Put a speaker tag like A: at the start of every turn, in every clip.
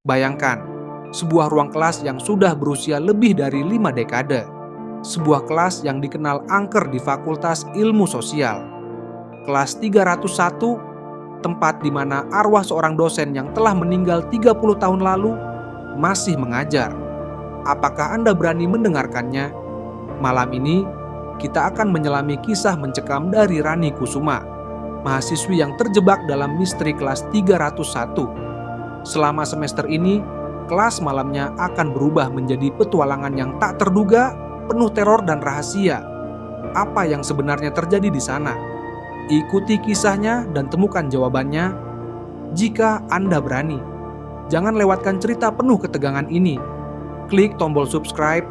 A: Bayangkan, sebuah ruang kelas yang sudah berusia lebih dari 5 dekade. Sebuah kelas yang dikenal angker di Fakultas Ilmu Sosial. Kelas 301, tempat di mana arwah seorang dosen yang telah meninggal 30 tahun lalu masih mengajar. Apakah Anda berani mendengarkannya? Malam ini, kita akan menyelami kisah mencekam dari Rani Kusuma, mahasiswi yang terjebak dalam misteri kelas 301. Selama semester ini, kelas malamnya akan berubah menjadi petualangan yang tak terduga, penuh teror dan rahasia. Apa yang sebenarnya terjadi di sana? Ikuti kisahnya dan temukan jawabannya jika Anda berani. Jangan lewatkan cerita penuh ketegangan ini. Klik tombol subscribe,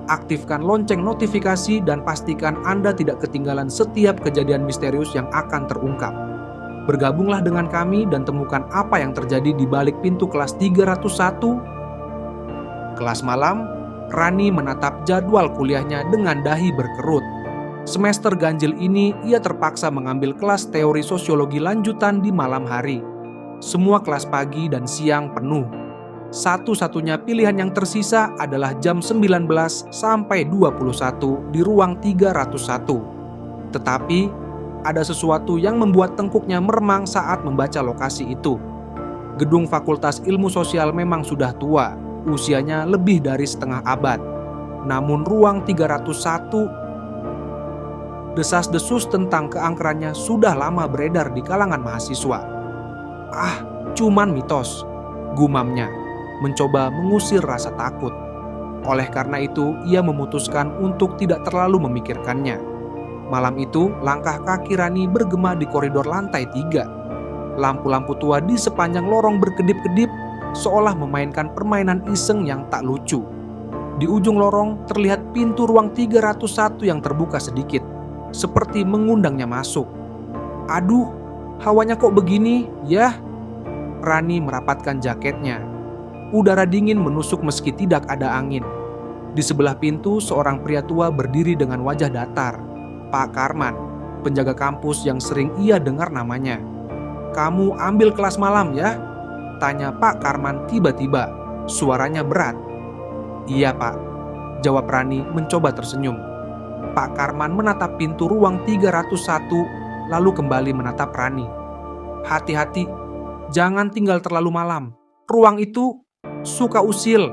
A: aktifkan lonceng notifikasi, dan pastikan Anda tidak ketinggalan setiap kejadian misterius yang akan terungkap. Bergabunglah dengan kami dan temukan apa yang terjadi di balik pintu kelas 301. Kelas malam, Rani menatap jadwal kuliahnya dengan dahi berkerut. Semester ganjil ini, ia terpaksa mengambil kelas teori sosiologi lanjutan di malam hari. Semua kelas pagi dan siang penuh. Satu-satunya pilihan yang tersisa adalah jam 19 sampai 21 di ruang 301. Tetapi, ada sesuatu yang membuat tengkuknya meremang saat membaca lokasi itu. Gedung Fakultas Ilmu Sosial memang sudah tua, usianya lebih dari setengah abad. Namun ruang 301, desas-desus tentang keangkerannya sudah lama beredar di kalangan mahasiswa. "Ah, cuman mitos," gumamnya, mencoba mengusir rasa takut. Oleh karena itu, ia memutuskan untuk tidak terlalu memikirkannya. Malam itu, langkah kaki Rani bergema di koridor lantai 3. Lampu-lampu tua di sepanjang lorong berkedip-kedip, seolah memainkan permainan iseng yang tak lucu. Di ujung lorong, terlihat pintu ruang 301 yang terbuka sedikit, seperti mengundangnya masuk. "Aduh, hawanya kok begini, ya?" Rani merapatkan jaketnya. Udara dingin menusuk meski tidak ada angin. Di sebelah pintu, seorang pria tua berdiri dengan wajah datar. Pak Karman, penjaga kampus yang sering ia dengar namanya. "Kamu ambil kelas malam ya?" tanya Pak Karman tiba-tiba. Suaranya berat. "Iya Pak," jawab Rani mencoba tersenyum. Pak Karman menatap pintu ruang 301, lalu kembali menatap Rani. "Hati-hati, jangan tinggal terlalu malam. Ruang itu suka usil,"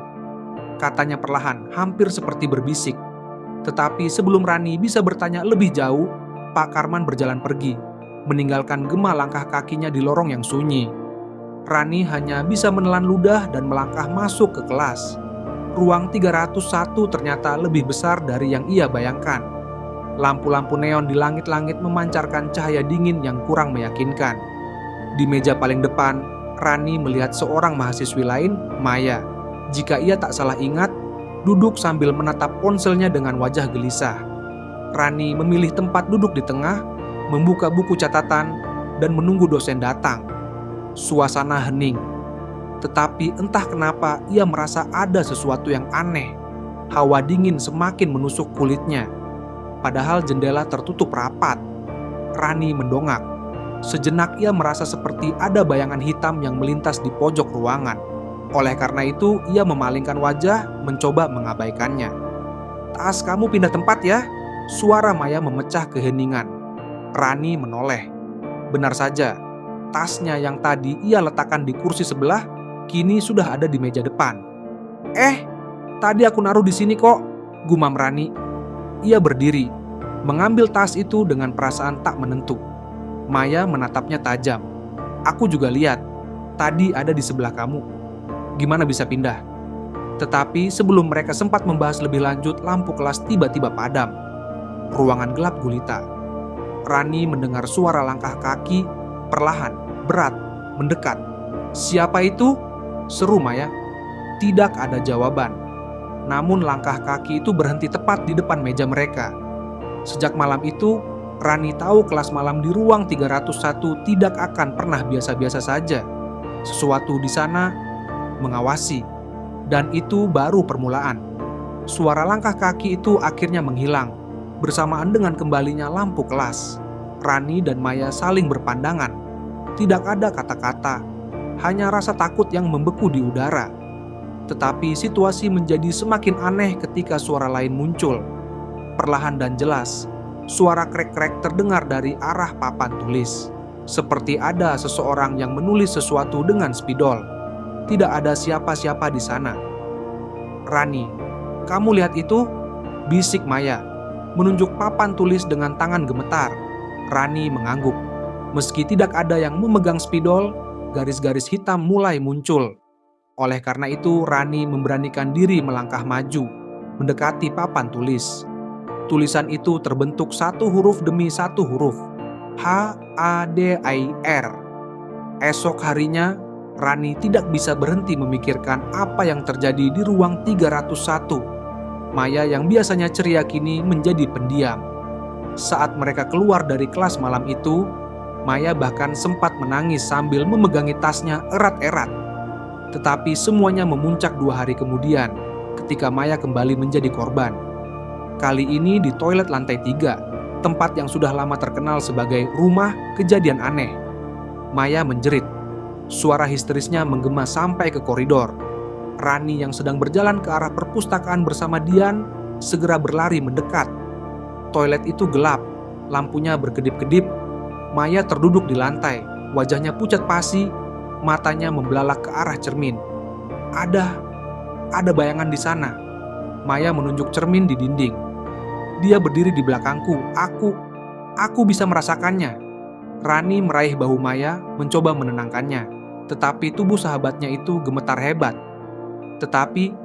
A: katanya perlahan, hampir seperti berbisik. Tetapi sebelum Rani bisa bertanya lebih jauh, Pak Karman berjalan pergi, meninggalkan gema langkah kakinya di lorong yang sunyi. Rani hanya bisa menelan ludah dan melangkah masuk ke kelas. Ruang 301 ternyata lebih besar dari yang ia bayangkan. Lampu-lampu neon di langit-langit memancarkan cahaya dingin yang kurang meyakinkan. Di meja paling depan, Rani melihat seorang mahasiswi lain, Maya. Jika ia tak salah ingat, duduk sambil menatap ponselnya dengan wajah gelisah. Rani memilih tempat duduk di tengah, membuka buku catatan, dan menunggu dosen datang. Suasana hening. Tetapi entah kenapa ia merasa ada sesuatu yang aneh. Hawa dingin semakin menusuk kulitnya. Padahal jendela tertutup rapat. Rani mendongak. Sejenak ia merasa seperti ada bayangan hitam yang melintas di pojok ruangan. Oleh karena itu, ia memalingkan wajah, mencoba mengabaikannya. "Tas kamu pindah tempat ya?" Suara Maya memecah keheningan. Rani menoleh. Benar saja, tasnya yang tadi ia letakkan di kursi sebelah, kini sudah ada di meja depan. Tadi aku naruh di sini kok," gumam Rani. Ia berdiri, mengambil tas itu dengan perasaan tak menentu. Maya menatapnya tajam. "Aku juga lihat, tadi ada di sebelah kamu. Gimana bisa pindah?" Tetapi sebelum mereka sempat membahas lebih lanjut, lampu kelas tiba-tiba padam. Ruangan gelap gulita. Rani mendengar suara langkah kaki, perlahan, berat, mendekat. "Siapa itu?" seru Maya. Tidak ada jawaban. Namun langkah kaki itu berhenti tepat di depan meja mereka. Sejak malam itu, Rani tahu kelas malam di ruang 301 tidak akan pernah biasa-biasa saja. Sesuatu di sana mengawasi, dan itu baru permulaan. Suara langkah kaki itu akhirnya menghilang, bersamaan dengan kembalinya lampu kelas. Rani dan Maya saling berpandangan. Tidak ada kata-kata, hanya rasa takut yang membeku di udara. Tetapi situasi menjadi semakin aneh ketika suara lain muncul. Perlahan dan jelas, suara krek-krek terdengar dari arah papan tulis. Seperti ada seseorang yang menulis sesuatu dengan spidol. Tidak ada siapa-siapa di sana. "Rani, kamu lihat itu?" bisik Maya, menunjuk papan tulis dengan tangan gemetar. Rani mengangguk. Meski tidak ada yang memegang spidol, garis-garis hitam mulai muncul. Oleh karena itu, Rani memberanikan diri melangkah maju, mendekati papan tulis. Tulisan itu terbentuk satu huruf demi satu huruf. HADIR. Esok harinya, Rani tidak bisa berhenti memikirkan apa yang terjadi di ruang 301. Maya yang biasanya ceria kini menjadi pendiam. Saat mereka keluar dari kelas malam itu, Maya bahkan sempat menangis sambil memegangi tasnya erat-erat. Tetapi semuanya memuncak 2 hari kemudian ketika Maya kembali menjadi korban. Kali ini di toilet lantai 3, tempat yang sudah lama terkenal sebagai rumah kejadian aneh. Maya menjerit. Suara histerisnya menggema sampai ke koridor. Rani yang sedang berjalan ke arah perpustakaan bersama Dian segera berlari mendekat. Toilet itu gelap, lampunya berkedip-kedip. Maya terduduk di lantai, wajahnya pucat pasi, matanya membelalak ke arah cermin. Ada bayangan di sana. Maya menunjuk cermin di dinding. Dia berdiri di belakangku. Aku bisa merasakannya. Rani meraih bahu Maya, mencoba menenangkannya. Tetapi tubuh sahabatnya itu gemetar hebat. Tetapi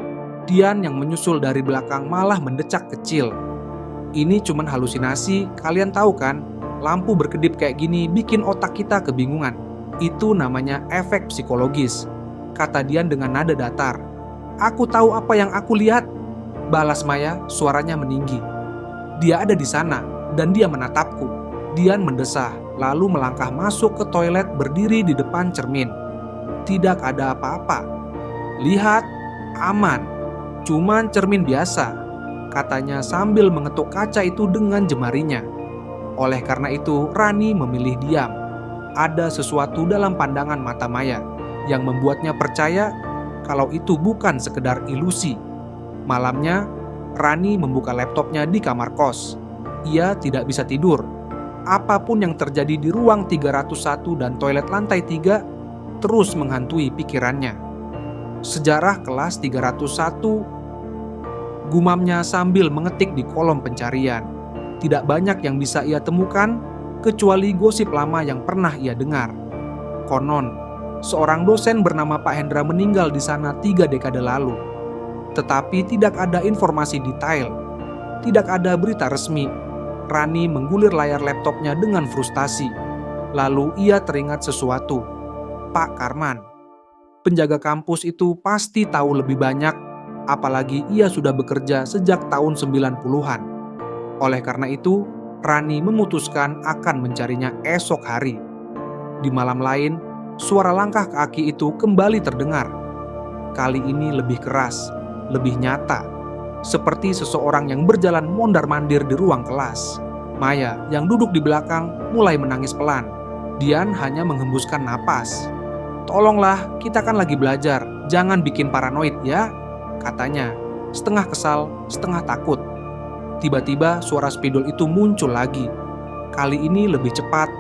A: Dian yang menyusul dari belakang malah mendecak kecil. "Ini cuman halusinasi, kalian tahu kan? Lampu berkedip kayak gini bikin otak kita kebingungan. Itu namanya efek psikologis," kata Dian dengan nada datar. "Aku tahu apa yang aku lihat," balas Maya, suaranya meninggi. "Dia ada di sana dan dia menatapku." Dian mendesah, lalu melangkah masuk ke toilet berdiri di depan cermin. Tidak ada apa-apa. "Lihat, aman. Cuman cermin biasa," katanya sambil mengetuk kaca itu dengan jemarinya. Oleh karena itu, Rani memilih diam. Ada sesuatu dalam pandangan mata Maya yang membuatnya percaya kalau itu bukan sekedar ilusi. Malamnya, Rani membuka laptopnya di kamar kos. Ia tidak bisa tidur. Apapun yang terjadi di ruang 301 dan toilet lantai 3 terus menghantui pikirannya. "Sejarah kelas 301," gumamnya sambil mengetik di kolom pencarian. Tidak banyak yang bisa ia temukan kecuali gosip lama yang pernah ia dengar. Konon, seorang dosen bernama Pak Hendra meninggal di sana 3 dekade lalu. Tetapi tidak ada informasi detail. Tidak ada berita resmi. Rani menggulir layar laptopnya dengan frustasi. Lalu ia teringat sesuatu. Pak Karman, penjaga kampus itu pasti tahu lebih banyak, apalagi ia sudah bekerja sejak tahun 90-an. Oleh karena itu, Rani memutuskan akan mencarinya esok hari. Di malam lain, suara langkah kaki itu kembali terdengar. Kali ini lebih keras, lebih nyata, seperti seseorang yang berjalan mondar-mandir di ruang kelas. Maya yang duduk di belakang mulai menangis pelan. Dian hanya menghembuskan napas. "Tolonglah, kita kan lagi belajar, jangan bikin paranoid ya," katanya, setengah kesal, setengah takut. Tiba-tiba suara spidol itu muncul lagi. Kali ini lebih cepat,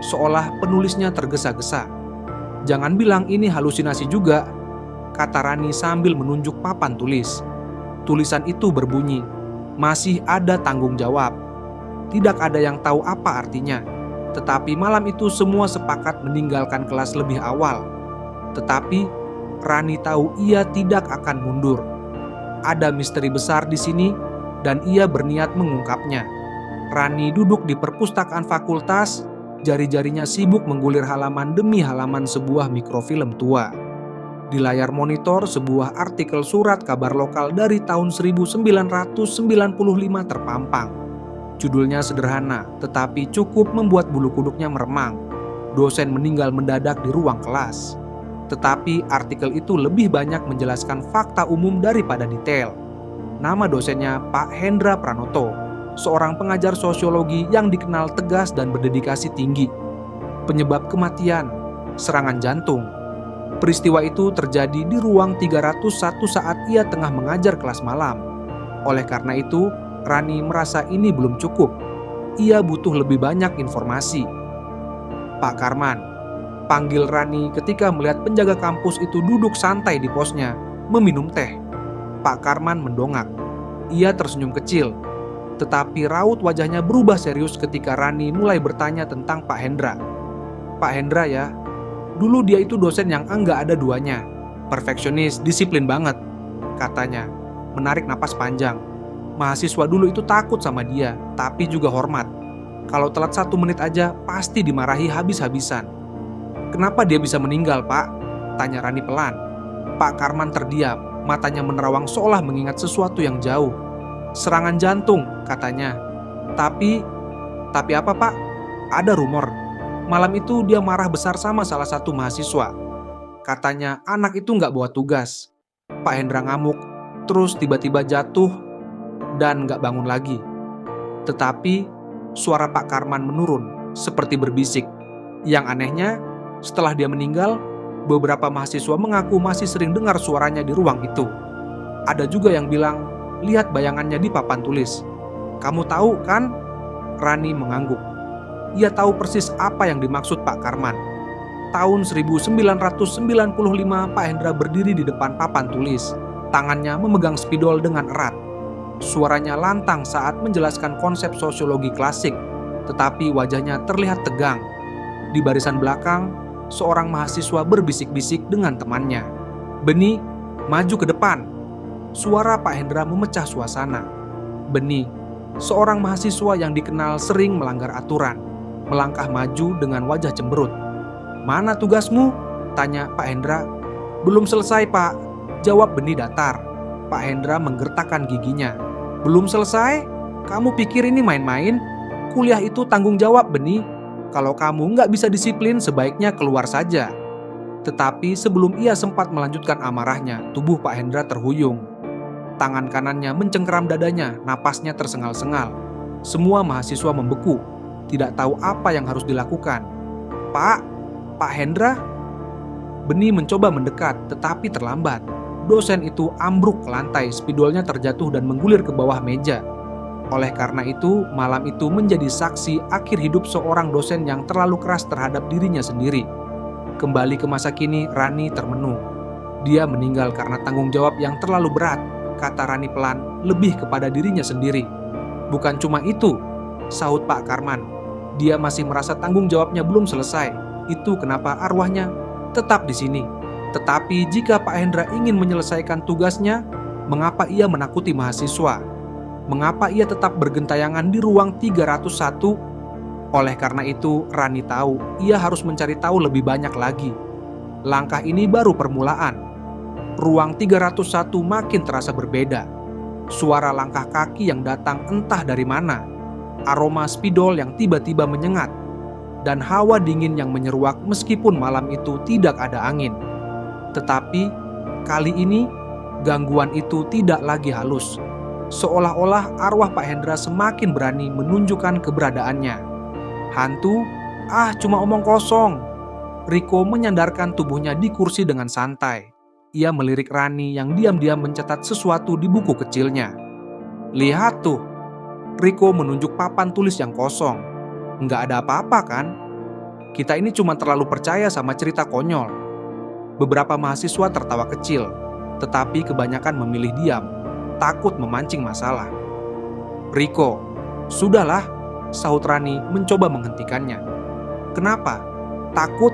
A: seolah penulisnya tergesa-gesa. "Jangan bilang ini halusinasi juga," kata Rani sambil menunjuk papan tulis. Tulisan itu berbunyi, "Masih ada tanggung jawab." Tidak ada yang tahu apa artinya. Tetapi malam itu semua sepakat meninggalkan kelas lebih awal. Tetapi Rani tahu ia tidak akan mundur. Ada misteri besar di sini dan ia berniat mengungkapnya. Rani duduk di perpustakaan fakultas, jari-jarinya sibuk menggulir halaman demi halaman sebuah mikrofilm tua. Di layar monitor sebuah artikel surat kabar lokal dari tahun 1995 terpampang. Judulnya sederhana, tetapi cukup membuat bulu kuduknya meremang. Dosen meninggal mendadak di ruang kelas. Tetapi artikel itu lebih banyak menjelaskan fakta umum daripada detail. Nama dosennya Pak Hendra Pranoto, seorang pengajar sosiologi yang dikenal tegas dan berdedikasi tinggi. Penyebab kematian, serangan jantung. Peristiwa itu terjadi di ruang 301 saat ia tengah mengajar kelas malam. Oleh karena itu, Rani merasa ini belum cukup. Ia butuh lebih banyak informasi. "Pak Karman," panggil Rani ketika melihat penjaga kampus itu duduk santai di posnya, meminum teh. Pak Karman mendongak. Ia tersenyum kecil, tetapi raut wajahnya berubah serius ketika Rani mulai bertanya tentang Pak Hendra. "Pak Hendra ya, dulu dia itu dosen yang enggak ada duanya. Perfeksionis, disiplin banget," katanya, menarik napas panjang. "Mahasiswa dulu itu takut sama dia, tapi juga hormat. Kalau telat 1 menit aja, pasti dimarahi habis-habisan." "Kenapa dia bisa meninggal, Pak?" tanya Rani pelan. Pak Karman terdiam, matanya menerawang seolah mengingat sesuatu yang jauh. "Serangan jantung," katanya. Tapi apa, Pak?" "Ada rumor. Malam itu dia marah besar sama salah satu mahasiswa. Katanya anak itu nggak bawa tugas. Pak Hendra ngamuk, terus tiba-tiba jatuh dan nggak bangun lagi." Tetapi suara Pak Karman menurun, seperti berbisik. Yang anehnya, setelah dia meninggal, beberapa mahasiswa mengaku masih sering dengar suaranya di ruang itu. Ada juga yang bilang, lihat bayangannya di papan tulis. "Kamu tahu kan?" Rani mengangguk. Ia tahu persis apa yang dimaksud Pak Karman. Tahun 1995, Pak Hendra berdiri di depan papan tulis. Tangannya memegang spidol dengan erat. Suaranya lantang saat menjelaskan konsep sosiologi klasik, tetapi wajahnya terlihat tegang. Di barisan belakang, seorang mahasiswa berbisik-bisik dengan temannya. "Beni, maju ke depan." Suara Pak Hendra memecah suasana. Beni, seorang mahasiswa yang dikenal sering melanggar aturan, melangkah maju dengan wajah cemberut. "Mana tugasmu?" tanya Pak Hendra. "Belum selesai, Pak," jawab Beni datar. Pak Hendra menggertakkan giginya. "Belum selesai? Kamu pikir ini main-main? Kuliah itu tanggung jawab, Beni. Kalau kamu nggak bisa disiplin, sebaiknya keluar saja." Tetapi sebelum ia sempat melanjutkan amarahnya, tubuh Pak Hendra terhuyung. Tangan kanannya mencengkeram dadanya, napasnya tersengal-sengal. Semua mahasiswa membeku, tidak tahu apa yang harus dilakukan. Pak Hendra?" Beni mencoba mendekat, tetapi terlambat. Dosen itu ambruk ke lantai, spidolnya terjatuh dan menggulir ke bawah meja. Oleh karena itu, malam itu menjadi saksi akhir hidup seorang dosen yang terlalu keras terhadap dirinya sendiri. Kembali ke masa kini, Rani termenung. Dia meninggal karena tanggung jawab yang terlalu berat, kata Rani pelan, lebih kepada dirinya sendiri. "Bukan cuma itu," sahut Pak Karman. "Dia masih merasa tanggung jawabnya belum selesai. Itu kenapa arwahnya tetap di sini. Tetapi jika Pak Hendra ingin menyelesaikan tugasnya, mengapa ia menakuti mahasiswa? Mengapa ia tetap bergentayangan di ruang 301? Oleh karena itu, Rani tahu ia harus mencari tahu lebih banyak lagi. Langkah ini baru permulaan. Ruang 301 makin terasa berbeda. Suara langkah kaki yang datang entah dari mana, aroma spidol yang tiba-tiba menyengat, dan hawa dingin yang menyeruak meskipun malam itu tidak ada angin. Tetapi kali ini gangguan itu tidak lagi halus. Seolah-olah arwah Pak Hendra semakin berani menunjukkan keberadaannya. "Hantu? Cuma omong kosong." Riko menyandarkan tubuhnya di kursi dengan santai. Ia melirik Rani yang diam-diam mencatat sesuatu di buku kecilnya. "Lihat tuh." Riko menunjuk papan tulis yang kosong. "Nggak ada apa-apa kan? Kita ini cuma terlalu percaya sama cerita konyol." Beberapa mahasiswa tertawa kecil, tetapi kebanyakan memilih diam, takut memancing masalah. "Riko, sudahlah," sahut Rani mencoba menghentikannya. "Kenapa? Takut?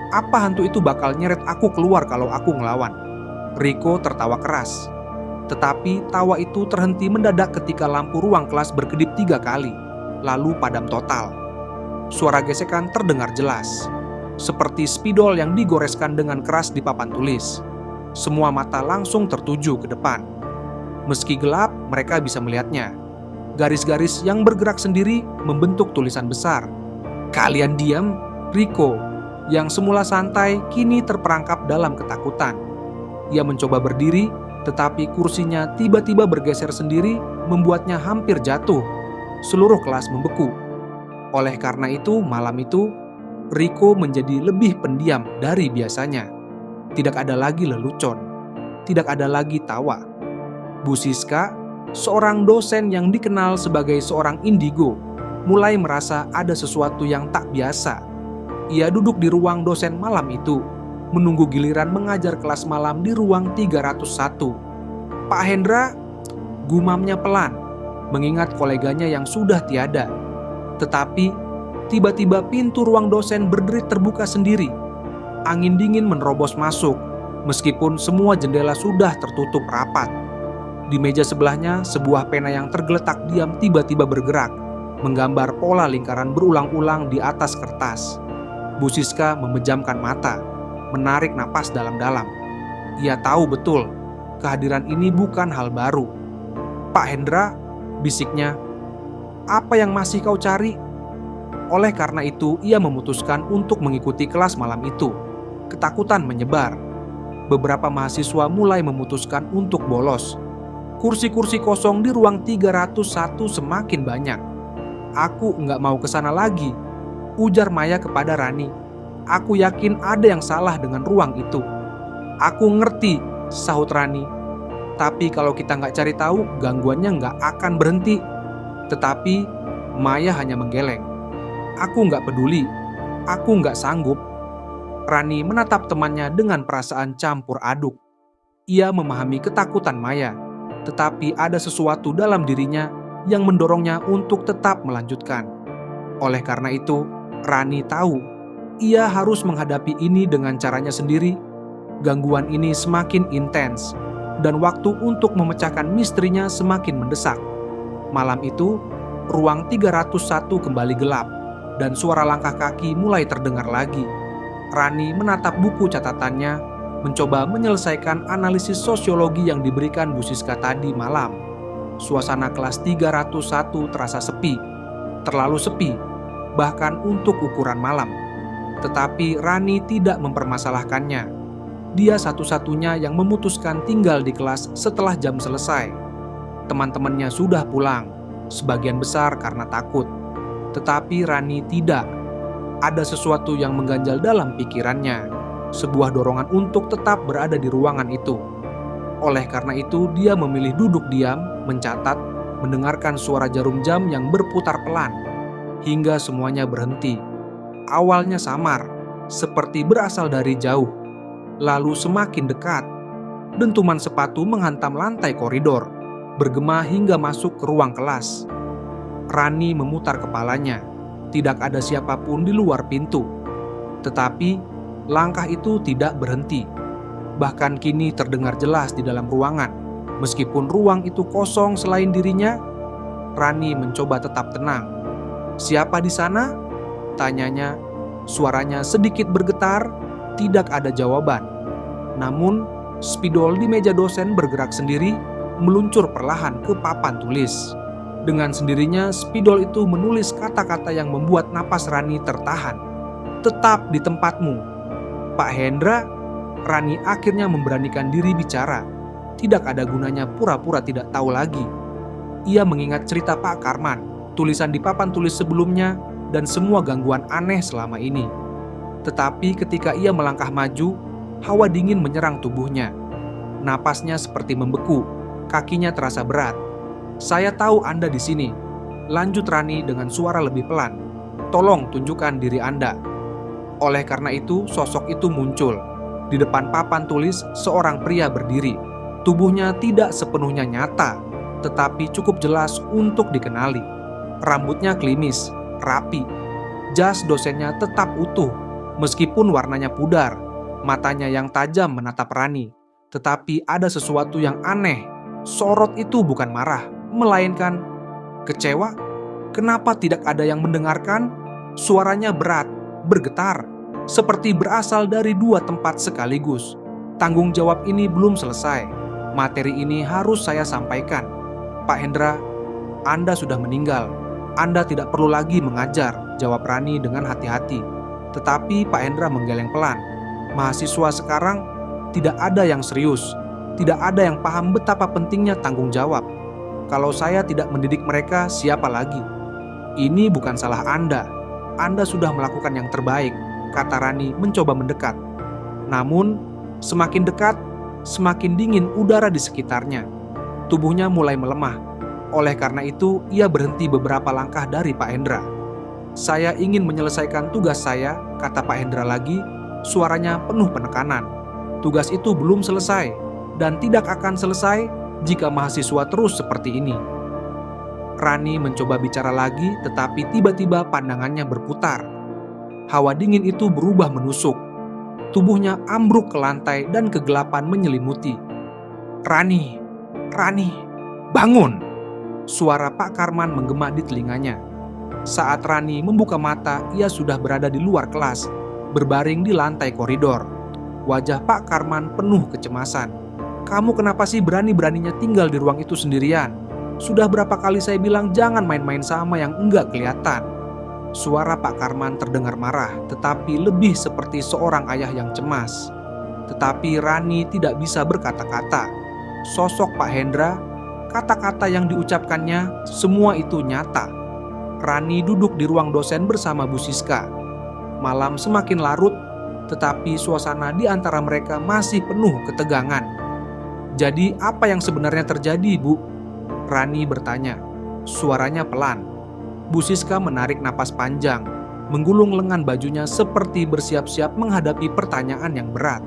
A: Apa hantu itu bakal nyeret aku keluar kalau aku ngelawan?" Riko tertawa keras. Tetapi tawa itu terhenti mendadak ketika lampu ruang kelas berkedip 3 kali, lalu padam total. Suara gesekan terdengar jelas, seperti spidol yang digoreskan dengan keras di papan tulis. Semua mata langsung tertuju ke depan. Meski gelap, mereka bisa melihatnya. Garis-garis yang bergerak sendiri membentuk tulisan besar. "Kalian diam." Riko, yang semula santai, kini terperangkap dalam ketakutan. Ia mencoba berdiri, tetapi kursinya tiba-tiba bergeser sendiri, membuatnya hampir jatuh. Seluruh kelas membeku. Oleh karena itu, malam itu, Riko menjadi lebih pendiam dari biasanya. Tidak ada lagi lelucon, tidak ada lagi tawa. Bu Siska, seorang dosen yang dikenal sebagai seorang indigo, mulai merasa ada sesuatu yang tak biasa. Ia duduk di ruang dosen malam itu, menunggu giliran mengajar kelas malam di ruang 301. Pak Hendra, gumamnya pelan, mengingat koleganya yang sudah tiada. Tetapi, tiba-tiba pintu ruang dosen berderit terbuka sendiri. Angin dingin menerobos masuk, meskipun semua jendela sudah tertutup rapat. Di meja sebelahnya, sebuah pena yang tergeletak diam tiba-tiba bergerak, menggambar pola lingkaran berulang-ulang di atas kertas. Bu Siska memejamkan mata, menarik napas dalam-dalam. Ia tahu betul, kehadiran ini bukan hal baru. Pak Hendra, bisiknya, apa yang masih kau cari? Oleh karena itu, ia memutuskan untuk mengikuti kelas malam itu. Ketakutan menyebar. Beberapa mahasiswa mulai memutuskan untuk bolos. Kursi-kursi kosong di ruang 301 semakin banyak. Aku nggak mau ke sana lagi, ujar Maya kepada Rani. Aku yakin ada yang salah dengan ruang itu. Aku ngerti, sahut Rani. Tapi kalau kita nggak cari tahu, gangguannya nggak akan berhenti. Tetapi Maya hanya menggeleng. Aku nggak peduli, aku nggak sanggup. Rani menatap temannya dengan perasaan campur aduk. Ia memahami ketakutan Maya, tetapi ada sesuatu dalam dirinya yang mendorongnya untuk tetap melanjutkan. Oleh karena itu, Rani tahu ia harus menghadapi ini dengan caranya sendiri. Gangguan ini semakin intens, dan waktu untuk memecahkan misterinya semakin mendesak. Malam itu, ruang 301 kembali gelap, dan suara langkah kaki mulai terdengar lagi. Rani menatap buku catatannya, mencoba menyelesaikan analisis sosiologi yang diberikan Bu Siska tadi malam. Suasana kelas 301 terasa sepi, terlalu sepi, bahkan untuk ukuran malam. Tetapi Rani tidak mempermasalahkannya. Dia satu-satunya yang memutuskan tinggal di kelas setelah jam selesai. Teman-temannya sudah pulang, sebagian besar karena takut. Tetapi Rani tidak. Ada sesuatu yang mengganjal dalam pikirannya, sebuah dorongan untuk tetap berada di ruangan itu. Oleh karena itu, dia memilih duduk diam, mencatat, mendengarkan suara jarum jam yang berputar pelan, hingga semuanya berhenti. Awalnya samar, seperti berasal dari jauh, lalu semakin dekat. Dentuman sepatu menghantam lantai koridor, bergema hingga masuk ke ruang kelas. Rani memutar kepalanya. Tidak ada siapapun di luar pintu. Tetapi langkah itu tidak berhenti. Bahkan kini terdengar jelas di dalam ruangan. Meskipun ruang itu kosong selain dirinya, Rani mencoba tetap tenang. Siapa di sana? Tanyanya. Suaranya sedikit bergetar, tidak ada jawaban. Namun, spidol di meja dosen bergerak sendiri, meluncur perlahan ke papan tulis. Dengan sendirinya, spidol itu menulis kata-kata yang membuat napas Rani tertahan. Tetap di tempatmu. Pak Hendra, Rani akhirnya memberanikan diri bicara. Tidak ada gunanya pura-pura tidak tahu lagi. Ia mengingat cerita Pak Karman, tulisan di papan tulis sebelumnya, dan semua gangguan aneh selama ini. Tetapi ketika ia melangkah maju, hawa dingin menyerang tubuhnya. Napasnya seperti membeku, kakinya terasa berat. Saya tahu Anda di sini, lanjut Rani dengan suara lebih pelan. Tolong tunjukkan diri Anda. Oleh karena itu, sosok itu muncul. Di depan papan tulis, seorang pria berdiri. Tubuhnya tidak sepenuhnya nyata, tetapi cukup jelas untuk dikenali. Rambutnya klimis, rapi. Jas dosennya tetap utuh, meskipun warnanya pudar. Matanya yang tajam menatap Rani. Tetapi ada sesuatu yang aneh. Sorot itu bukan marah, melainkan kecewa. Kenapa tidak ada yang mendengarkan? Suaranya berat, bergetar, seperti berasal dari dua tempat sekaligus. Tanggung jawab ini belum selesai. Materi ini harus saya sampaikan. Pak Hendra, Anda sudah meninggal. Anda tidak perlu lagi mengajar, jawab Rani dengan hati-hati. Tetapi Pak Hendra menggeleng pelan. Mahasiswa sekarang tidak ada yang serius. Tidak ada yang paham betapa pentingnya tanggung jawab. Kalau saya tidak mendidik mereka, siapa lagi? Ini bukan salah Anda. Anda sudah melakukan yang terbaik, kata Rani mencoba mendekat. Namun, Semakin dekat, semakin dingin udara di sekitarnya. Tubuhnya mulai melemah. Oleh karena itu, ia berhenti beberapa langkah dari Pak Hendra. "Saya ingin menyelesaikan tugas saya," kata Pak Hendra lagi, suaranya penuh penekanan. "Tugas itu belum selesai, dan tidak akan selesai jika mahasiswa terus seperti ini." Rani mencoba bicara lagi, tetapi tiba-tiba pandangannya berputar. Hawa dingin itu berubah menusuk. Tubuhnya ambruk ke lantai dan kegelapan menyelimuti. "Rani, Rani, bangun!" Suara Pak Karman menggema di telinganya. Saat Rani membuka mata, ia sudah berada di luar kelas, berbaring di lantai koridor. Wajah Pak Karman penuh kecemasan. "Kamu kenapa sih berani-beraninya tinggal di ruang itu sendirian? Sudah berapa kali saya bilang jangan main-main sama yang enggak kelihatan." Suara Pak Karman terdengar marah, tetapi lebih seperti seorang ayah yang cemas. Tetapi Rani tidak bisa berkata-kata. Sosok Pak Hendra, kata-kata yang diucapkannya, semua itu nyata. Rani duduk di ruang dosen bersama Bu Siska. Malam semakin larut, tetapi suasana di antara mereka masih penuh ketegangan. "Jadi apa yang sebenarnya terjadi, Bu?" Rani bertanya. Suaranya pelan. Bu Siska menarik napas panjang, menggulung lengan bajunya seperti bersiap-siap menghadapi pertanyaan yang berat.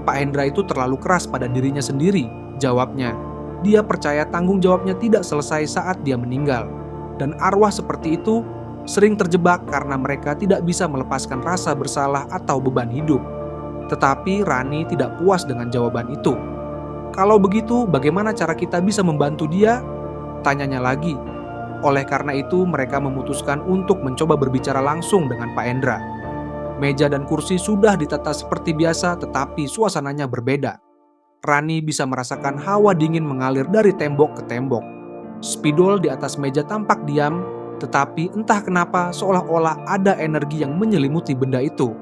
A: "Pak Hendra itu terlalu keras pada dirinya sendiri," jawabnya. "Dia percaya tanggung jawabnya tidak selesai saat dia meninggal. Dan arwah seperti itu sering terjebak karena mereka tidak bisa melepaskan rasa bersalah atau beban hidup." Tetapi Rani tidak puas dengan jawaban itu. "Kalau begitu, bagaimana cara kita bisa membantu dia?" tanyanya lagi. Oleh karena itu, mereka memutuskan untuk mencoba berbicara langsung dengan Pak Hendra. Meja dan kursi sudah ditata seperti biasa, tetapi suasananya berbeda. Rani bisa merasakan hawa dingin mengalir dari tembok ke tembok. Spidol di atas meja tampak diam, tetapi entah kenapa seolah-olah ada energi yang menyelimuti benda itu.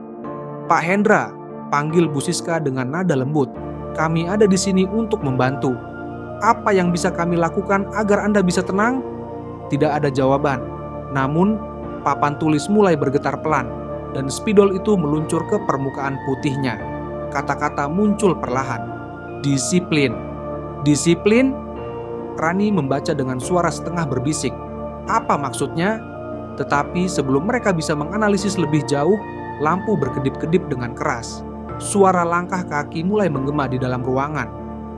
A: "Pak Hendra," panggil Bu Siska dengan nada lembut. "Kami ada di sini untuk membantu. Apa yang bisa kami lakukan agar Anda bisa tenang?" Tidak ada jawaban. Namun, papan tulis mulai bergetar pelan, dan spidol itu meluncur ke permukaan putihnya. Kata-kata muncul perlahan. "Disiplin. Disiplin?" Rani membaca dengan suara setengah berbisik. Apa maksudnya? Tetapi sebelum mereka bisa menganalisis lebih jauh, lampu berkedip-kedip dengan keras. Suara langkah kaki mulai menggema di dalam ruangan.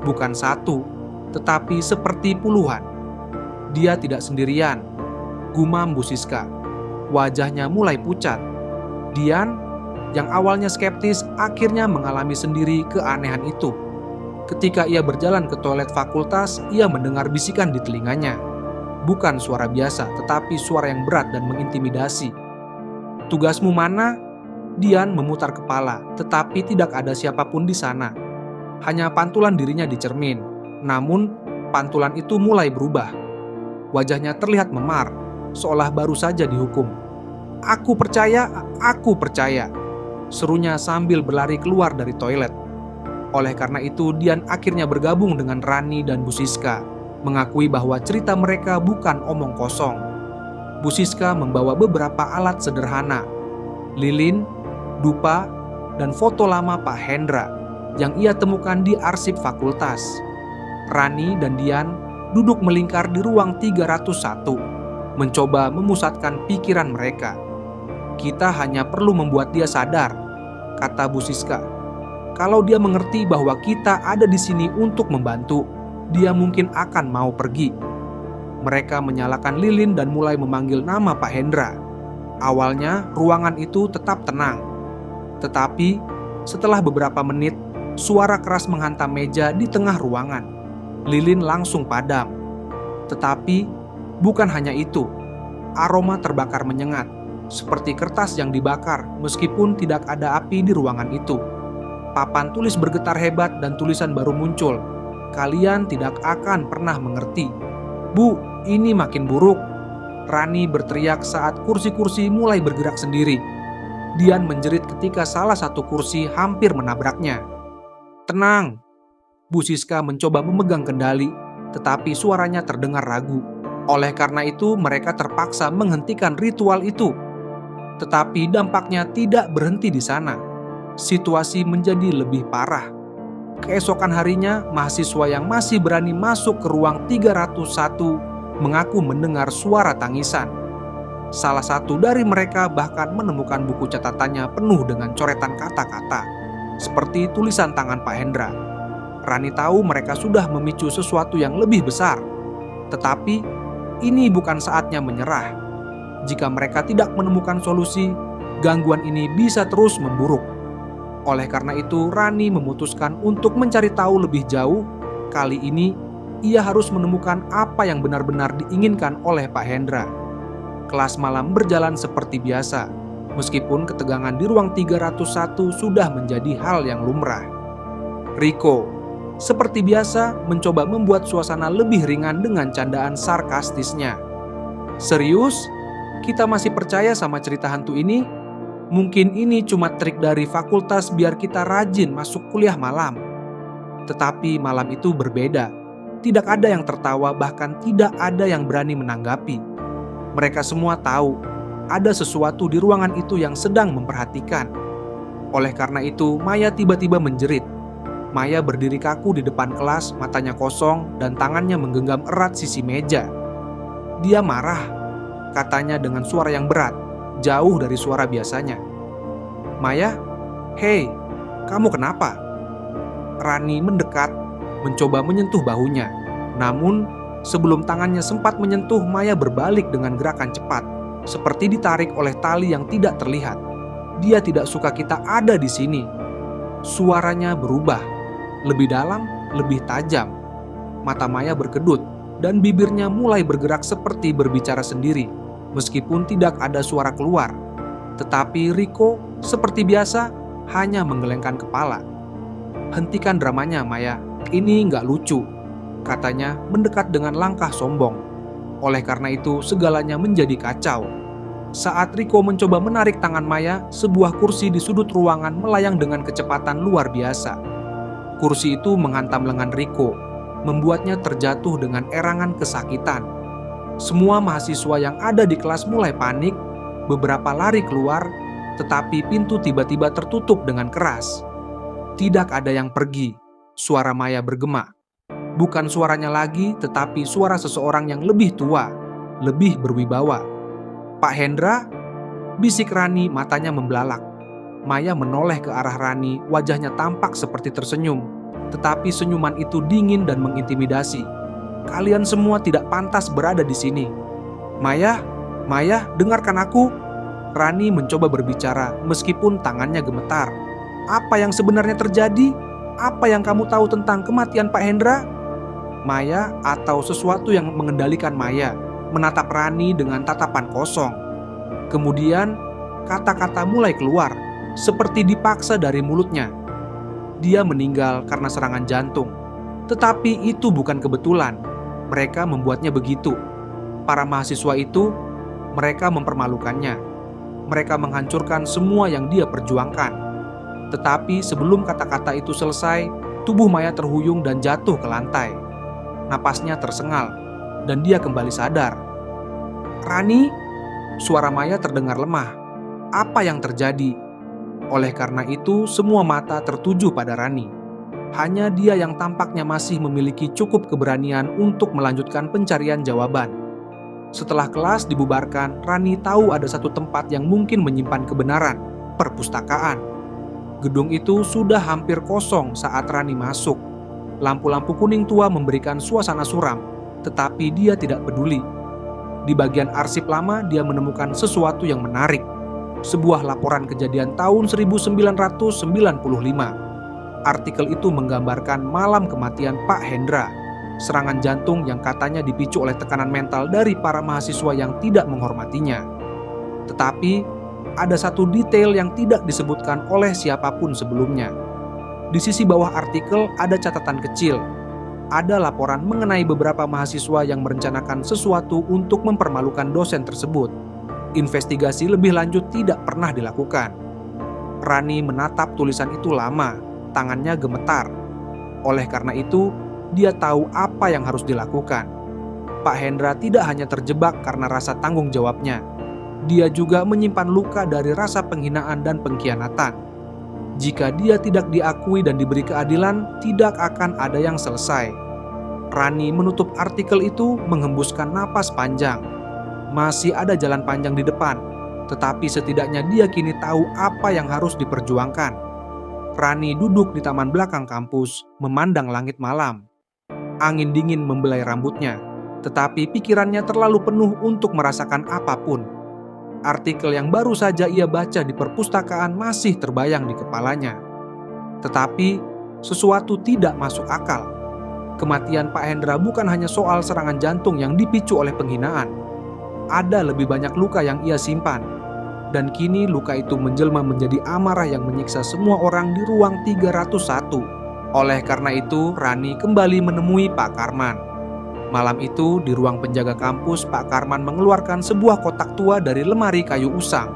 A: Bukan satu, tetapi seperti puluhan. "Dia tidak sendirian," gumam Bu Siska. Wajahnya mulai pucat. Dian, yang awalnya skeptis, akhirnya mengalami sendiri keanehan itu. Ketika ia berjalan ke toilet fakultas, ia mendengar bisikan di telinganya. Bukan suara biasa, tetapi suara yang berat dan mengintimidasi. "Tugasmu mana?" Dian memutar kepala, tetapi tidak ada siapapun di sana. Hanya pantulan dirinya di cermin. Namun, pantulan itu mulai berubah. Wajahnya terlihat memar, seolah baru saja dihukum. Aku percaya," serunya sambil berlari keluar dari toilet. Oleh karena itu, Dian akhirnya bergabung dengan Rani dan Bu Siska, mengakui bahwa cerita mereka bukan omong kosong. Bu Siska membawa beberapa alat sederhana, lilin, dupa, dan foto lama Pak Hendra yang ia temukan di arsip fakultas. Rani dan Dian duduk melingkar di ruang 301, mencoba memusatkan pikiran mereka. "Kita hanya perlu membuat dia sadar," kata Bu Siska. "Kalau dia mengerti bahwa kita ada di sini untuk membantu, dia mungkin akan mau pergi." Mereka menyalakan lilin dan mulai memanggil nama Pak Hendra. Awalnya ruangan itu tetap tenang. Tetapi setelah beberapa menit, suara keras menghantam meja di tengah ruangan. Lilin langsung padam. Tetapi bukan hanya itu. Aroma terbakar menyengat, seperti kertas yang dibakar meskipun tidak ada api di ruangan itu. Papan tulis bergetar hebat dan tulisan baru muncul. "Kalian tidak akan pernah mengerti. Bu, ini makin buruk." Rani berteriak saat kursi-kursi mulai bergerak sendiri. Dian menjerit ketika salah satu kursi hampir menabraknya. "Tenang." Bu Siska mencoba memegang kendali, tetapi suaranya terdengar ragu. Oleh karena itu, mereka terpaksa menghentikan ritual itu. Tetapi dampaknya tidak berhenti di sana. Situasi menjadi lebih parah. Keesokan harinya, mahasiswa yang masih berani masuk ke ruang 301 mengaku mendengar suara tangisan. Salah satu dari mereka bahkan menemukan buku catatannya penuh dengan coretan kata-kata, seperti tulisan tangan Pak Hendra. Rani tahu mereka sudah memicu sesuatu yang lebih besar, tetapi ini bukan saatnya menyerah. Jika mereka tidak menemukan solusi, gangguan ini bisa terus memburuk. Oleh karena itu, Rani memutuskan untuk mencari tahu lebih jauh. Kali ini, ia harus menemukan apa yang benar-benar diinginkan oleh Pak Hendra. Kelas malam berjalan seperti biasa, meskipun ketegangan di ruang 301 sudah menjadi hal yang lumrah. Rico, seperti biasa, mencoba membuat suasana lebih ringan dengan candaan sarkastisnya. "Serius? Kita masih percaya sama cerita hantu ini? Mungkin ini cuma trik dari fakultas biar kita rajin masuk kuliah malam." Tetapi malam itu berbeda. Tidak ada yang tertawa, bahkan tidak ada yang berani menanggapi. Mereka semua tahu ada sesuatu di ruangan itu yang sedang memperhatikan. Oleh karena itu, Maya tiba-tiba menjerit. Maya berdiri kaku di depan kelas, matanya kosong dan tangannya menggenggam erat sisi meja. "Dia marah," katanya dengan suara yang berat, jauh dari suara biasanya. "Maya, hei, kamu kenapa?" Rani mendekat, mencoba menyentuh bahunya. Namun, sebelum tangannya sempat menyentuh, Maya berbalik dengan gerakan cepat, seperti ditarik oleh tali yang tidak terlihat. "Dia tidak suka kita ada di sini." Suaranya berubah, lebih dalam, lebih tajam. Mata Maya berkedut, dan bibirnya mulai bergerak seperti berbicara sendiri, meskipun tidak ada suara keluar. Tetapi Rico, seperti biasa, hanya menggelengkan kepala. "Hentikan dramanya, Maya. Ini nggak lucu," katanya mendekat dengan langkah sombong. Oleh karena itu, segalanya menjadi kacau. Saat Rico mencoba menarik tangan Maya, sebuah kursi di sudut ruangan melayang dengan kecepatan luar biasa. Kursi itu menghantam lengan Rico, membuatnya terjatuh dengan erangan kesakitan. Semua mahasiswa yang ada di kelas mulai panik, beberapa lari keluar, tetapi pintu tiba-tiba tertutup dengan keras. "Tidak ada yang pergi," suara Maya bergema. Bukan suaranya lagi, tetapi suara seseorang yang lebih tua, lebih berwibawa. "Pak Hendra?" bisik Rani, matanya membelalak. Maya menoleh ke arah Rani, wajahnya tampak seperti tersenyum, tetapi senyuman itu dingin dan mengintimidasi. "Kalian semua tidak pantas berada di sini." "Maya, Maya, dengarkan aku." Rani mencoba berbicara meskipun tangannya gemetar. "Apa yang sebenarnya terjadi? Apa yang kamu tahu tentang kematian Pak Hendra?" Maya, atau sesuatu yang mengendalikan Maya, menatap Rani dengan tatapan kosong. Kemudian, kata-kata mulai keluar, seperti dipaksa dari mulutnya. "Dia meninggal karena serangan jantung." Tetapi itu bukan kebetulan. Mereka membuatnya begitu. Para mahasiswa itu, mereka mempermalukannya. Mereka menghancurkan semua yang dia perjuangkan. Tetapi sebelum kata-kata itu selesai, tubuh Maya terhuyung dan jatuh ke lantai. Napasnya tersengal, dan dia kembali sadar. "Rani?" Suara Maya terdengar lemah. Apa yang terjadi? Oleh karena itu, semua mata tertuju pada Rani. Hanya dia yang tampaknya masih memiliki cukup keberanian untuk melanjutkan pencarian jawaban. Setelah kelas dibubarkan, Rani tahu ada satu tempat yang mungkin menyimpan kebenaran: perpustakaan. Gedung itu sudah hampir kosong saat Rani masuk. Lampu-lampu kuning tua memberikan suasana suram, tetapi dia tidak peduli. Di bagian arsip lama, dia menemukan sesuatu yang menarik. Sebuah laporan kejadian tahun 1995. Artikel itu menggambarkan malam kematian Pak Hendra, serangan jantung yang katanya dipicu oleh tekanan mental dari para mahasiswa yang tidak menghormatinya. Tetapi, ada satu detail yang tidak disebutkan oleh siapapun sebelumnya. Di sisi bawah artikel ada catatan kecil. Ada laporan mengenai beberapa mahasiswa yang merencanakan sesuatu untuk mempermalukan dosen tersebut. Investigasi lebih lanjut tidak pernah dilakukan. Rani menatap tulisan itu lama, tangannya gemetar. Oleh karena itu, dia tahu apa yang harus dilakukan. Pak Hendra tidak hanya terjebak karena rasa tanggung jawabnya. Dia juga menyimpan luka dari rasa penghinaan dan pengkhianatan. Jika dia tidak diakui dan diberi keadilan, tidak akan ada yang selesai. Rani menutup artikel itu menghembuskan napas panjang. Masih ada jalan panjang di depan, tetapi setidaknya dia kini tahu apa yang harus diperjuangkan. Rani duduk di taman belakang kampus, memandang langit malam. Angin dingin membelai rambutnya, tetapi pikirannya terlalu penuh untuk merasakan apapun. Artikel yang baru saja ia baca di perpustakaan masih terbayang di kepalanya. Tetapi sesuatu tidak masuk akal. Kematian Pak Hendra bukan hanya soal serangan jantung yang dipicu oleh penghinaan. Ada lebih banyak luka yang ia simpan. Dan kini luka itu menjelma menjadi amarah yang menyiksa semua orang di ruang 301. Oleh karena itu, Rani kembali menemui Pak Karman. Malam itu, di ruang penjaga kampus, Pak Karman mengeluarkan sebuah kotak tua dari lemari kayu usang.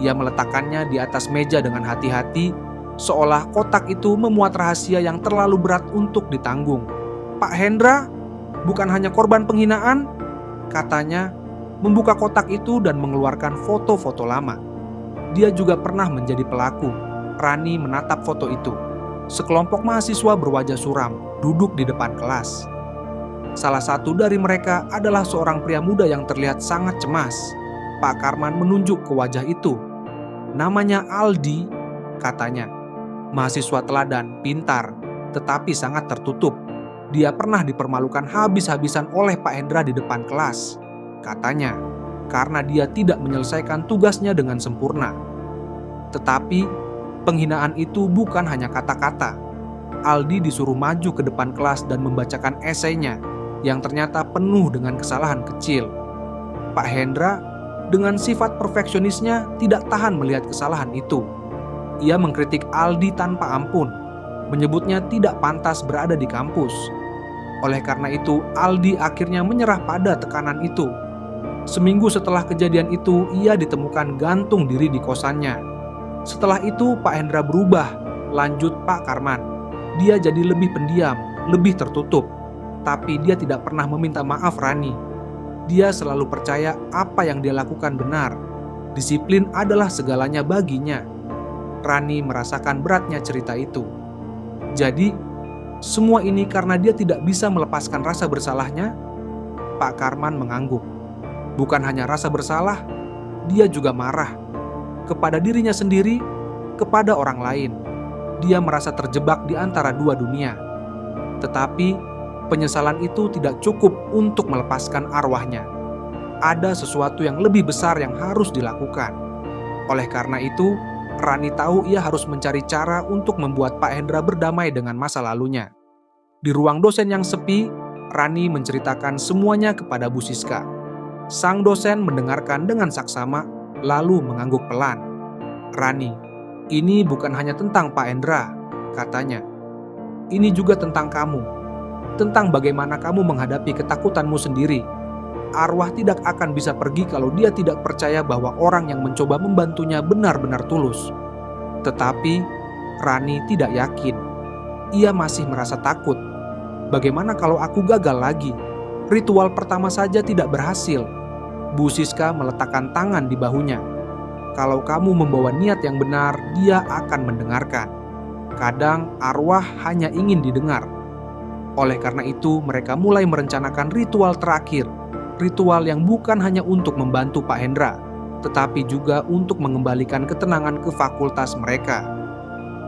A: Ia meletakkannya di atas meja dengan hati-hati, seolah kotak itu memuat rahasia yang terlalu berat untuk ditanggung. "Pak Hendra bukan hanya korban penghinaan," katanya, membuka kotak itu dan mengeluarkan foto-foto lama. Dia juga pernah menjadi pelaku. Rani menatap foto itu. Sekelompok mahasiswa berwajah suram duduk di depan kelas. Salah satu dari mereka adalah seorang pria muda yang terlihat sangat cemas. Pak Karman menunjuk ke wajah itu. "Namanya Aldi," katanya. "Mahasiswa teladan, pintar, tetapi sangat tertutup. Dia pernah dipermalukan habis-habisan oleh Pak Hendra di depan kelas," katanya, "karena dia tidak menyelesaikan tugasnya dengan sempurna." Tetapi penghinaan itu bukan hanya kata-kata. Aldi disuruh maju ke depan kelas dan membacakan esainya yang ternyata penuh dengan kesalahan kecil. Pak Hendra dengan sifat perfeksionisnya tidak tahan melihat kesalahan itu. Ia mengkritik Aldi tanpa ampun, menyebutnya tidak pantas berada di kampus. Oleh karena itu, Aldi akhirnya menyerah pada tekanan itu. Seminggu setelah kejadian itu, ia ditemukan gantung diri di kosannya. Setelah itu, Pak Hendra berubah, lanjut Pak Karman. Dia jadi lebih pendiam, lebih tertutup. Tapi dia tidak pernah meminta maaf Rani. Dia selalu percaya apa yang dia lakukan benar. Disiplin adalah segalanya baginya. Rani merasakan beratnya cerita itu. Jadi, semua ini karena dia tidak bisa melepaskan rasa bersalahnya? Pak Karman mengangguk. Bukan hanya rasa bersalah, dia juga marah. Kepada dirinya sendiri, kepada orang lain. Dia merasa terjebak di antara dua dunia. Tetapi penyesalan itu tidak cukup untuk melepaskan arwahnya. Ada sesuatu yang lebih besar yang harus dilakukan. Oleh karena itu, Rani tahu ia harus mencari cara untuk membuat Pak Hendra berdamai dengan masa lalunya. Di ruang dosen yang sepi, Rani menceritakan semuanya kepada Bu Siska. Sang dosen mendengarkan dengan saksama, lalu mengangguk pelan. "Rani, ini bukan hanya tentang Pak Hendra," katanya. "Ini juga tentang kamu. Tentang bagaimana kamu menghadapi ketakutanmu sendiri. Arwah tidak akan bisa pergi kalau dia tidak percaya bahwa orang yang mencoba membantunya benar-benar tulus." Tetapi Rani tidak yakin. Ia masih merasa takut. "Bagaimana kalau aku gagal lagi? Ritual pertama saja tidak berhasil." Bu Siska meletakkan tangan di bahunya. "Kalau kamu membawa niat yang benar, dia akan mendengarkan. Kadang arwah hanya ingin didengar." Oleh karena itu, mereka mulai merencanakan ritual terakhir. Ritual yang bukan hanya untuk membantu Pak Hendra, tetapi juga untuk mengembalikan ketenangan ke fakultas mereka.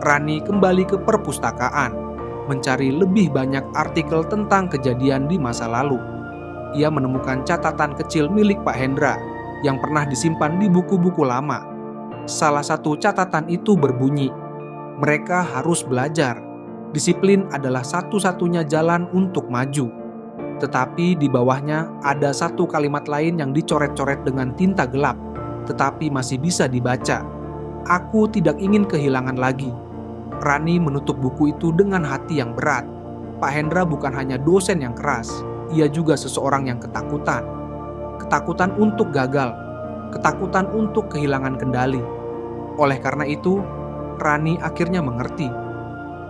A: Rani kembali ke perpustakaan, mencari lebih banyak artikel tentang kejadian di masa lalu. Ia menemukan catatan kecil milik Pak Hendra yang pernah disimpan di buku-buku lama. Salah satu catatan itu berbunyi, "Mereka harus belajar. Disiplin adalah satu-satunya jalan untuk maju." Tetapi di bawahnya ada satu kalimat lain yang dicoret-coret dengan tinta gelap, tetapi masih bisa dibaca. "Aku tidak ingin kehilangan lagi." Rani menutup buku itu dengan hati yang berat. Pak Hendra bukan hanya dosen yang keras, ia juga seseorang yang ketakutan. Ketakutan untuk gagal, ketakutan untuk kehilangan kendali. Oleh karena itu, Rani akhirnya mengerti.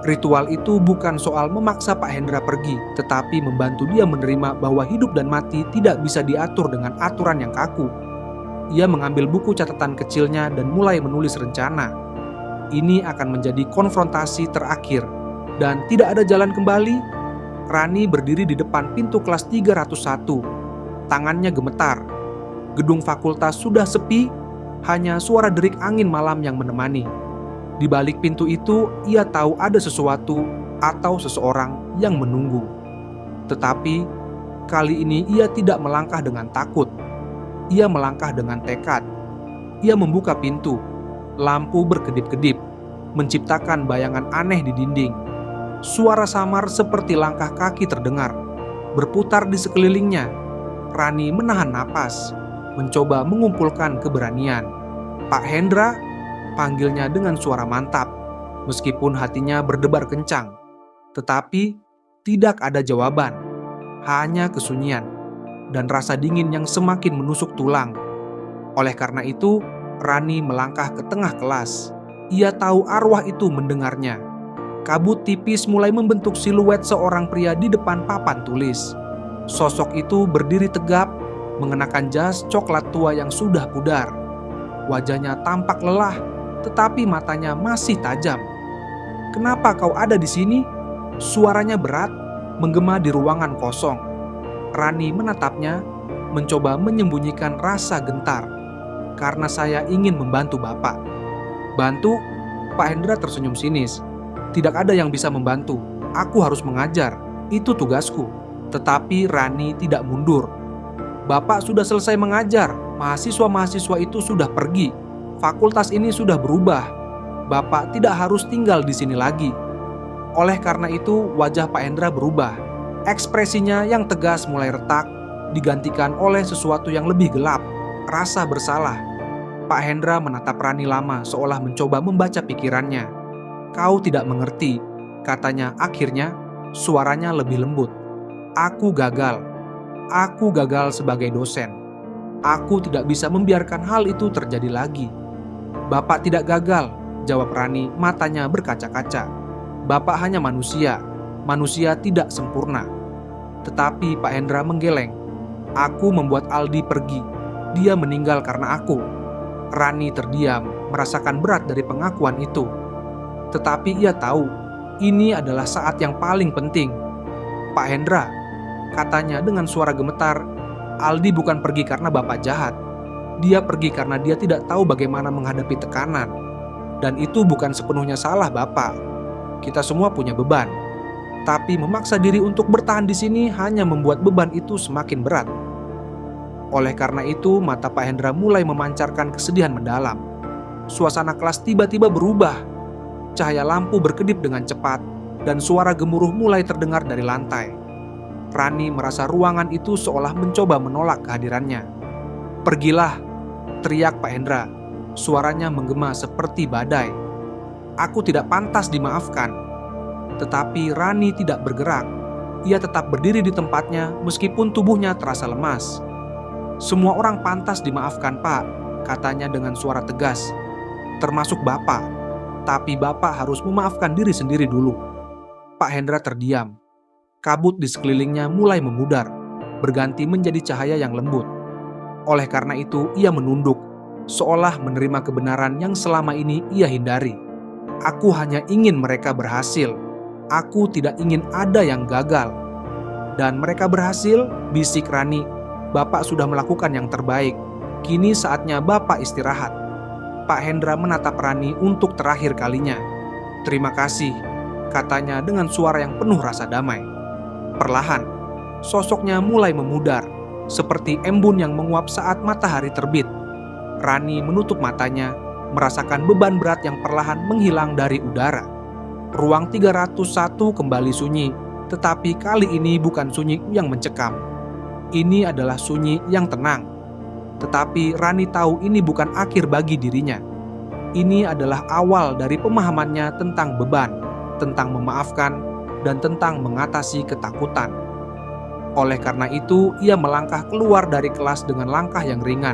A: Ritual itu bukan soal memaksa Pak Hendra pergi, tetapi membantu dia menerima bahwa hidup dan mati tidak bisa diatur dengan aturan yang kaku. Ia mengambil buku catatan kecilnya dan mulai menulis rencana. ini akan menjadi konfrontasi terakhir dan tidak ada jalan kembali, Rani berdiri di depan pintu kelas 301. Tangannya gemetar. Gedung fakultas sudah sepi, hanya suara derik angin malam yang menemani. Di balik pintu itu, ia tahu ada sesuatu atau seseorang yang menunggu. Tetapi kali ini ia tidak melangkah dengan takut. Ia melangkah dengan tekad. Ia membuka pintu. Lampu berkedip-kedip, menciptakan bayangan aneh di dinding. Suara samar seperti langkah kaki terdengar, berputar di sekelilingnya. Rani menahan napas, mencoba mengumpulkan keberanian. "Pak Hendra," panggilnya dengan suara mantap, meskipun hatinya berdebar kencang. Tetapi tidak ada jawaban, hanya kesunyian dan rasa dingin yang semakin menusuk tulang. Oleh karena itu, Rani melangkah ke tengah kelas. Ia tahu arwah itu mendengarnya. Kabut tipis mulai membentuk siluet seorang pria di depan papan tulis. Sosok itu berdiri tegap, mengenakan jas coklat tua yang sudah pudar. Wajahnya tampak lelah, tetapi matanya masih tajam. "Kenapa kau ada di sini?" Suaranya berat, menggema di ruangan kosong. Rani menatapnya, mencoba menyembunyikan rasa gentar. "Karena saya ingin membantu Bapak." "Bantu?" Pak Hendra tersenyum sinis. "Tidak ada yang bisa membantu. Aku harus mengajar. Itu tugasku." Tetapi Rani tidak mundur. "Bapak sudah selesai mengajar. Mahasiswa-mahasiswa itu sudah pergi. Fakultas ini sudah berubah. Bapak tidak harus tinggal di sini lagi." Oleh karena itu, wajah Pak Hendra berubah. Ekspresinya yang tegas mulai retak, digantikan oleh sesuatu yang lebih gelap, rasa bersalah. Pak Hendra menatap Rani lama, seolah mencoba membaca pikirannya. "Kau tidak mengerti," katanya akhirnya, suaranya lebih lembut. "Aku gagal. Aku gagal sebagai dosen. Aku tidak bisa membiarkan hal itu terjadi lagi." "Bapak tidak gagal," jawab Rani, matanya berkaca-kaca. "Bapak hanya manusia. Manusia tidak sempurna." Tetapi Pak Hendra menggeleng. "Aku membuat Aldi pergi. Dia meninggal karena aku." Rani terdiam, merasakan berat dari pengakuan itu. Tetapi ia tahu, ini adalah saat yang paling penting. "Pak Hendra," katanya dengan suara gemetar, "Aldi bukan pergi karena Bapak jahat. Dia pergi karena dia tidak tahu bagaimana menghadapi tekanan. Dan itu bukan sepenuhnya salah Bapak. Kita semua punya beban. Tapi memaksa diri untuk bertahan di sini hanya membuat beban itu semakin berat." Oleh karena itu, mata Pak Hendra mulai memancarkan kesedihan mendalam. Suasana kelas tiba-tiba berubah. Cahaya lampu berkedip dengan cepat, dan suara gemuruh mulai terdengar dari lantai. Rani merasa ruangan itu seolah mencoba menolak kehadirannya. "Pergilah," teriak Pak Hendra. Suaranya menggema seperti badai. "Aku tidak pantas dimaafkan." Tetapi Rani tidak bergerak. Ia tetap berdiri di tempatnya meskipun tubuhnya terasa lemas. "Semua orang pantas dimaafkan, Pak," katanya dengan suara tegas. "Termasuk Bapak. Tapi Bapak harus memaafkan diri sendiri dulu." Pak Hendra terdiam. Kabut di sekelilingnya mulai memudar, berganti menjadi cahaya yang lembut. Oleh karena itu, ia menunduk, seolah menerima kebenaran yang selama ini ia hindari. "Aku hanya ingin mereka berhasil. Aku tidak ingin ada yang gagal." "Dan mereka berhasil," bisik Rani. "Bapak sudah melakukan yang terbaik. Kini saatnya Bapak istirahat." Pak Hendra menatap Rani untuk terakhir kalinya. "Terima kasih," katanya dengan suara yang penuh rasa damai. Perlahan, sosoknya mulai memudar, seperti embun yang menguap saat matahari terbit. Rani menutup matanya, merasakan beban berat yang perlahan menghilang dari udara. Ruang 301 kembali sunyi, tetapi kali ini bukan sunyi yang mencekam. Ini adalah sunyi yang tenang. Tetapi Rani tahu ini bukan akhir bagi dirinya. Ini adalah awal dari pemahamannya tentang beban, tentang memaafkan, dan tentang mengatasi ketakutan. Oleh karena itu, ia melangkah keluar dari kelas dengan langkah yang ringan,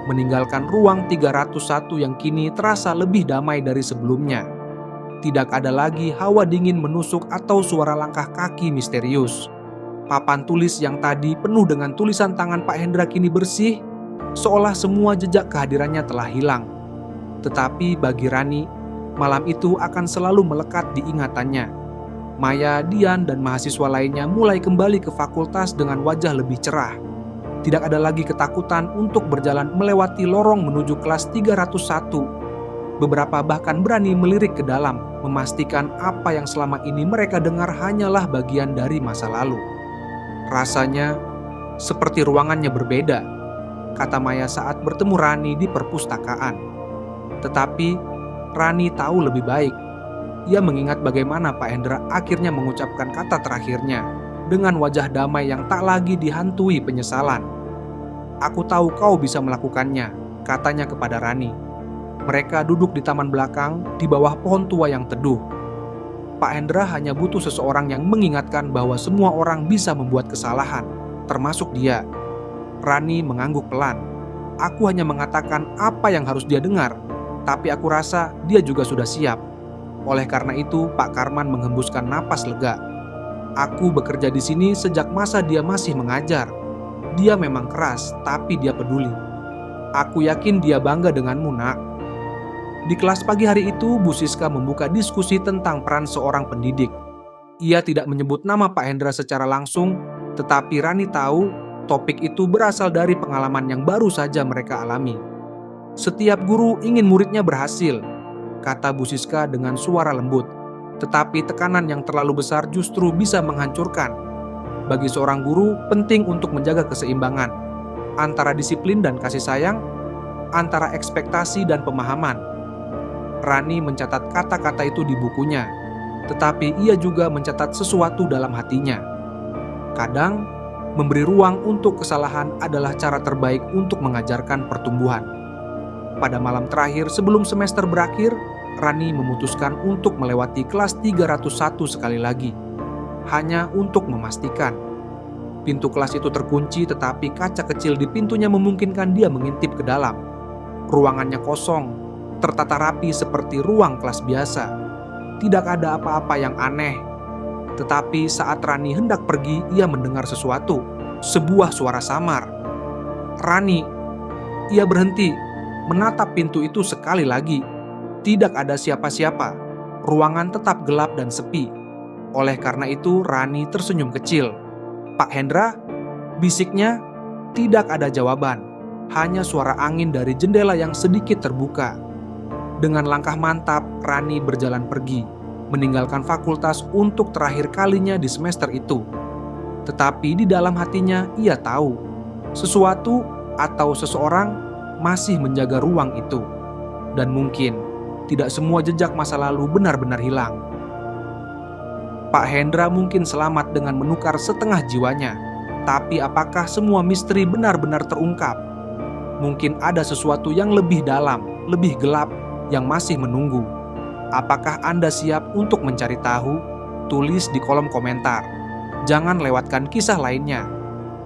A: meninggalkan ruang 301 yang kini terasa lebih damai dari sebelumnya. Tidak ada lagi hawa dingin menusuk atau suara langkah kaki misterius. Papan tulis yang tadi penuh dengan tulisan tangan Pak Hendra kini bersih, seolah semua jejak kehadirannya telah hilang. Tetapi bagi Rani, Malam itu akan selalu melekat di ingatannya. Maya, Dian, dan mahasiswa lainnya mulai kembali ke fakultas dengan wajah lebih cerah. Tidak ada lagi ketakutan untuk berjalan melewati lorong menuju kelas 301. Beberapa bahkan berani melirik ke dalam, memastikan apa yang selama ini mereka dengar hanyalah bagian dari masa lalu. Rasanya seperti ruangannya berbeda, kata Maya saat bertemu Rani di perpustakaan. Tetapi Rani tahu lebih baik. Ia mengingat bagaimana Pak Hendra akhirnya mengucapkan kata terakhirnya dengan wajah damai yang tak lagi dihantui penyesalan. "Aku tahu kau bisa melakukannya," katanya kepada Rani. Mereka duduk di taman belakang di bawah pohon tua yang teduh. Pak Hendra hanya butuh seseorang yang mengingatkan bahwa semua orang bisa membuat kesalahan, termasuk dia. Rani mengangguk pelan. "Aku hanya mengatakan apa yang harus dia dengar, tapi aku rasa dia juga sudah siap. Oleh karena itu, Pak Karman menghembuskan napas lega. Aku bekerja di sini sejak masa dia masih mengajar. Dia memang keras, tapi dia peduli. Aku yakin dia bangga denganmu, Nak." Di kelas pagi hari itu, Bu Siska membuka diskusi tentang peran seorang pendidik. Ia tidak menyebut nama Pak Hendra secara langsung, tetapi Rani tahu topik itu berasal dari pengalaman yang baru saja mereka alami. "Setiap guru ingin muridnya berhasil," kata Bu Siska dengan suara lembut. "Tetapi tekanan yang terlalu besar justru bisa menghancurkan. Bagi seorang guru, penting untuk menjaga keseimbangan antara disiplin dan kasih sayang, antara ekspektasi dan pemahaman." Rani mencatat kata-kata itu di bukunya, tetapi ia juga mencatat sesuatu dalam hatinya. Kadang, memberi ruang untuk kesalahan adalah cara terbaik untuk mengajarkan pertumbuhan. Pada malam terakhir sebelum semester berakhir, Rani memutuskan untuk melewati kelas 301 sekali lagi, hanya untuk memastikan. Pintu kelas itu terkunci, tetapi kaca kecil di pintunya memungkinkan dia mengintip ke dalam. Ruangannya kosong, tertata rapi seperti ruang kelas biasa. Tidak ada apa-apa yang aneh. Tetapi saat Rani hendak pergi, ia mendengar sesuatu, sebuah suara samar. "Rani!" Ia berhenti, menatap pintu itu sekali lagi. Tidak ada siapa-siapa. Ruangan tetap gelap dan sepi. Oleh karena itu, Rani tersenyum kecil. "Pak Hendra?" bisiknya. Tidak ada jawaban, hanya suara angin dari jendela yang sedikit terbuka. Dengan langkah mantap, Rani berjalan pergi, meninggalkan fakultas untuk terakhir kalinya di semester itu. Tetapi di dalam hatinya ia tahu, sesuatu atau seseorang masih menjaga ruang itu. Dan mungkin tidak semua jejak masa lalu benar-benar hilang. Pak Hendra mungkin selamat dengan menukar setengah jiwanya. Tapi apakah semua misteri benar-benar terungkap? Mungkin ada sesuatu yang lebih dalam, lebih gelap, yang masih menunggu. Apakah Anda siap untuk mencari tahu? Tulis di kolom komentar. Jangan lewatkan kisah lainnya.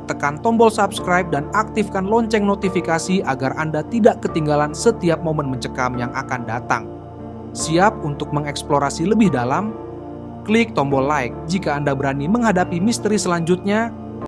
A: Tekan tombol subscribe dan aktifkan lonceng notifikasi agar Anda tidak ketinggalan setiap momen mencekam yang akan datang. Siap untuk mengeksplorasi lebih dalam? Klik tombol like jika Anda berani menghadapi misteri selanjutnya.